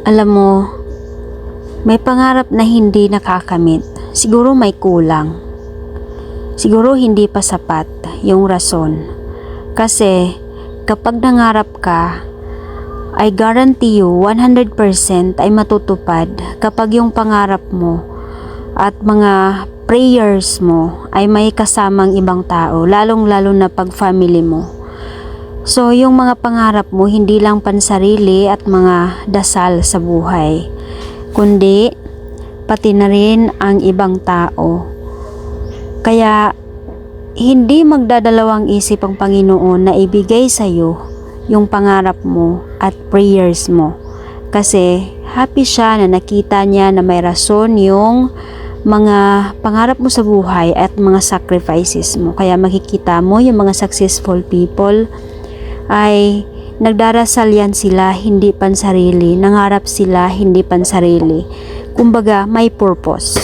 Alam mo, may pangarap na hindi nakakamit. Siguro may kulang. Siguro hindi pa sapat yung rason. Kasi kapag nangarap ka, I guarantee you 100% ay matutupad kapag yung pangarap mo at mga prayers mo ay may kasamang ibang tao, lalong-lalo na pag family mo. So, yung mga pangarap mo hindi lang pansarili at mga dasal sa buhay, kundi pati na rin ang ibang tao. Kaya, hindi magdadalawang isip ang Panginoon na ibigay sa iyo yung pangarap mo at prayers mo. Kasi, happy siya na nakita niya na may rason yung mga pangarap mo sa buhay at mga sacrifices mo. Kaya makikita mo yung mga successful people ay nagdarasal yan sila, hindi pansarili. Nangarap sila, hindi pansarili. Kumbaga, may purpose.